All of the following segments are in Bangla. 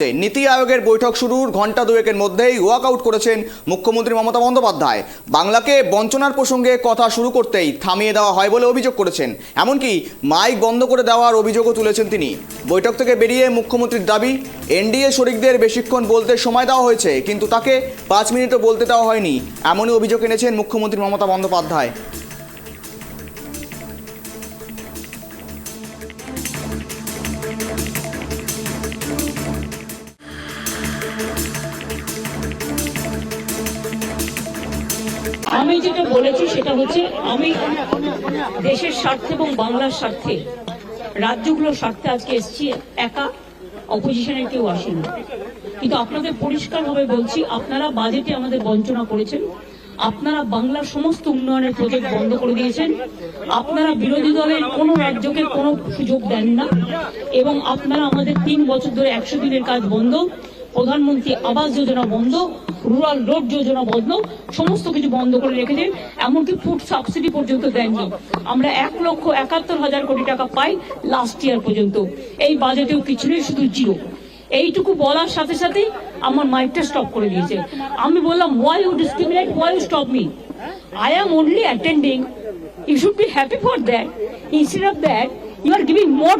নীতি আয়োগের বৈঠক শুরুর ঘণ্টা দুয়েকের মধ্যেই ওয়াকআউট করেছেন মুখ্যমন্ত্রী মমতা বন্দ্যোপাধ্যায়। বাংলাকে বঞ্চনার প্রসঙ্গে কথা শুরু করতেই থামিয়ে দেওয়া হয় বলে অভিযোগ করেছেন। এমনকি মাইক বন্ধ করে দেওয়ার অভিযোগও তুলেছেন তিনি। বৈঠক থেকে বেরিয়ে মুখ্যমন্ত্রীর দাবি, এনডিএ শরিকদের বেশিক্ষণ বলতে সময় দেওয়া হয়েছে, কিন্তু তাকে 5 মিনিটও বলতে দেওয়া হয়নি, এমনই অভিযোগ এনেছেন মুখ্যমন্ত্রী মমতা বন্দ্যোপাধ্যায়। আমি যেটা বলেছি সেটা হচ্ছে, আমি দেশের স্বার্থে এবং বাংলার স্বার্থে, রাজ্যগুলোর স্বার্থে আজকে এসেছি, একা অপোজিশনের কেউ আসেনি। কিন্তু আপনাদের পরিষ্কারভাবে বলছি, আপনারা বাজেটে আমাদের বঞ্চনা করেছেন, আপনারা বাংলার সমস্ত উন্নয়নের প্রজেক্ট বন্ধ করে দিয়েছেন, আপনারা বিরোধী দলের কোনো রাজ্যকে কোনো সুযোগ দেন না, এবং আপনারা আমাদের 3 বছর ধরে 100 দিনের কাজ বন্ধ, প্রধানমন্ত্রী আবাস যোজনা বন্ধ, রুরাল রোড যোজনা বন্ধ, সমস্ত কিছু বন্ধ করে রেখেছেন। এমনকি ফুড সাবসিডি পর্যন্ত দেননি। আমরা 1,71,000 কোটি টাকা পাই লাস্ট ইয়ার পর্যন্ত। এই বাজেটেও কিছু নেই, শুধু জিরো। এইটুকু বলার সাথে সাথে আমার মাইকটা স্টপ করে দিয়েছে। আমি বললাম, why you discriminate, why you stop me? I am only attending. You should be happy for that. Instead of that, you are giving more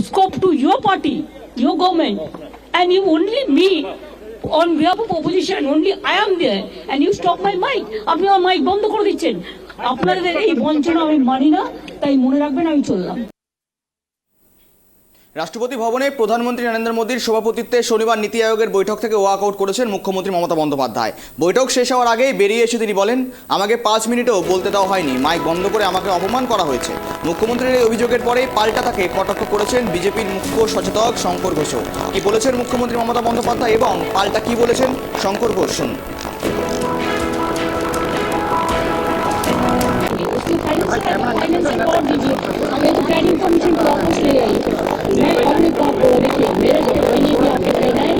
scope to your party, your government, and you only me on behalf of opposition, only I am there, and you stop my mic. আপনি আমার মাইক বন্ধ করে দিচ্ছেন। আপনাদের এই বঞ্চনা আমি মানি না, তাই মনে রাখবেন আমি চললাম। রাষ্ট্রপতি ভবনে প্রধানমন্ত্রী নরেন্দ্র মোদীর সভাপতিত্বে শনিবার নীতি আয়োগের বৈঠক থেকে ওয়াকআউট করেছেন মুখ্যমন্ত্রী মমতা বন্দ্যোপাধ্যায়। বৈঠক শেষ হওয়ার আগেই বেরিয়ে এসে তিনি বলেন, আমাকে 5 মিনিটও বলতে দেওয়া হয়নি, মাইক বন্ধ করে আমাকে অপমান করা হয়েছে। মুখ্যমন্ত্রীর এই অভিযোগের পরে পাল্টা তাকে কটাক্ষ করেছেন বিজেপির মুখ্য সচেতক শঙ্কর ঘোষও। কি বলেছেন মুখ্যমন্ত্রী মমতা বন্দ্যোপাধ্যায় এবং পাল্টা কি বলেছেন শঙ্কর ঘোষ, শুনুন। मैं अपने देखिए, मेरे लिए भी आपको कहना है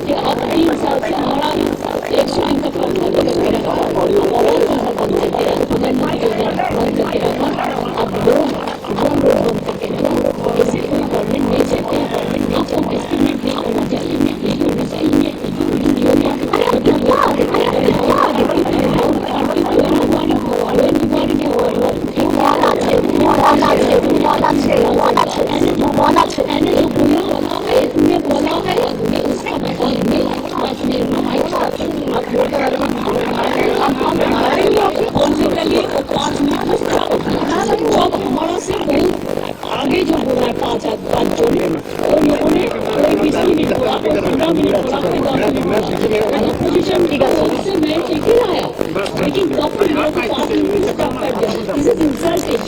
कि अब 3 साल से हमारा 100 दिन का काम बंद करके रखा, अब रोड बंद करके रखा। ऐसे कोई गवर्नमेंट नहीं चाहते, गवर्नमेंट नहीं चाहते, एस्टिमेट नहीं करना चाहिए, आगे जो बोला 5 जो उन्होंने कोई किसी नहीं बोला, 15 मिनट बोला, अपोजिशन से मैं ठीक ही आया, लेकिन डॉक्टर 5 मिनट स्टॉप कर दिया। This is insulting.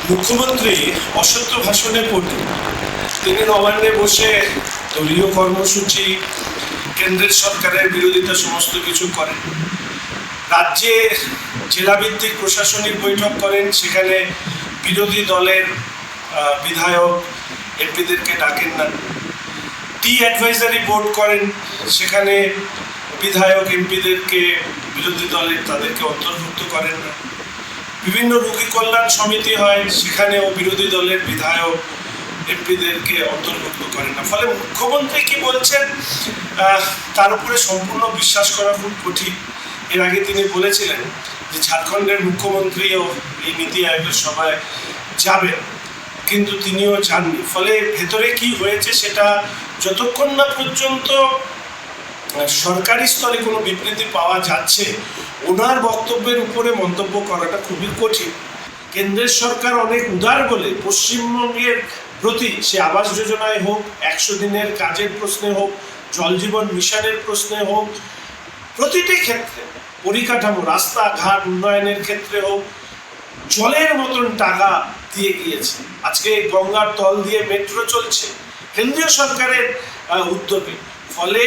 মুখ্যমন্ত্রী অসত্য ভাষণে পড়লেন। তিনি নবান্নে বসে দলীয় কর্মসূচি, কেন্দ্রের সরকারের বিরোধিতা সমস্ত কিছু করেন। রাজ্যে জেলাভিত্তিক প্রশাসনিক বৈঠক করেন, সেখানে বিরোধী দলের বিধায়ক এমপিদেরকে ডাকেন না। টি অ্যাডভাইজারি বোর্ড করেন, সেখানে বিধায়ক এমপিদেরকে বিরোধী দলের তাদেরকে অন্তর্ভুক্ত করেন না। বিভিন্ন রোগী কল্যাণ সমিতি হয়, সেখানেও বিরোধী দলের বিধায়ক এমপিদেরকে অন্তর্ভুক্ত করেন না। ফলে মুখ্যমন্ত্রী কি বলছেন তার উপরে সম্পূর্ণ বিশ্বাস করা খুব কঠিন। এর আগে তিনি বলেছিলেন যে ঝাড়খণ্ডের মুখ্যমন্ত্রীও এই নীতি আয়োগের সভায় যাবেন, কিন্তু তিনিও যাননি। ফলে ভেতরে কি হয়েছে সেটা যতক্ষণ না পর্যন্ত সরকারি স্তরে কোনো বিবৃতি পাওয়া যাচ্ছে, ওনার বক্তব্যের উপরে মন্তব্য করাটা খুবই কঠিন। কেন্দ্রের সরকার অনেক উদার বলে পশ্চিমবঙ্গের প্রতি, সে আবাস যোজনায় হোক, 100 দিনের কাজের প্রশ্নে হোক, জল জীবন মিশনের প্রশ্নে হোক, প্রতিটি ক্ষেত্রে, পরিকাঠামো, রাস্তাঘাট উন্নয়নের ক্ষেত্রে হোক, জলের মতন টাকা দিয়ে গিয়েছে। আজকে গঙ্গার তল দিয়ে মেট্রো চলছে কেন্দ্রীয় সরকারের উদ্যোগে। ফলে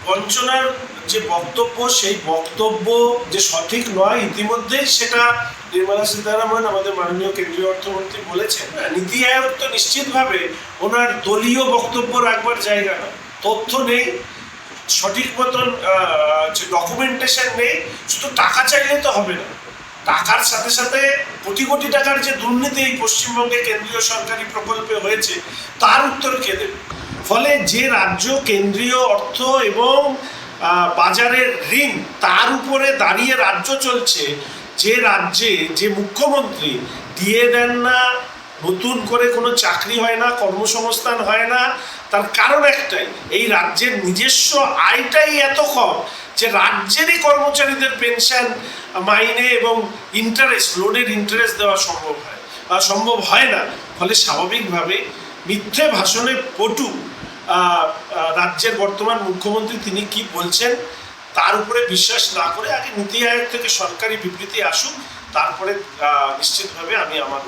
বঞ্চনার যে বক্তব্য, সেই বক্তব্য যে সঠিক নয়, ইতিমধ্যে সেটা নির্মলা সীতারামন, আমাদের মাননীয় কেন্দ্রীয় অর্থমন্ত্রী বলেছেন। নীতি আয়োগ তো নিশ্চিতভাবে ওনার দলীয় বক্তব্য রাখবার জায়গা না। তথ্য নেই, সঠিক মতন যে ডকুমেন্টেশন নেই, শুধু টাকা চাইলে তো হবে না। টাকার সাথে সাথে কোটি কোটি টাকার যে দুর্নীতি এই পশ্চিমবঙ্গে কেন্দ্রীয় সরকারি প্রকল্পে হয়েছে, তার উত্তর কে দেবে? ফলে যে রাজ্য কেন্দ্রীয় অর্থ এবং বাজারের ঋণ তার উপরে দাঁড়িয়ে রাজ্য চলছে, যে রাজ্যে যে মুখ্যমন্ত্রী দিয়ে দেন না, নতুন করে কোনো চাকরি হয় না, কর্মসংস্থান হয় না, তার কারণ একটাই, এই রাজ্যের নিজস্ব আয়টাই এত কম যে রাজ্যেরই কর্মচারীদের পেনশন মাইনে এবং ইন্টারেস্ট, লোনের ইন্টারেস্ট দেওয়া সম্ভব হয় না। ফলে স্বাভাবিকভাবে মিথ্যে ভাষণে পটু রাজ্যের বর্তমান মুখ্যমন্ত্রী তিনি কি বলছেন তার উপরে বিশ্বাস না করে আগে নীতি আয়োগ থেকে সরকারি বিবৃতি আসুক, তারপরে নিশ্চিতভাবে আমি আমার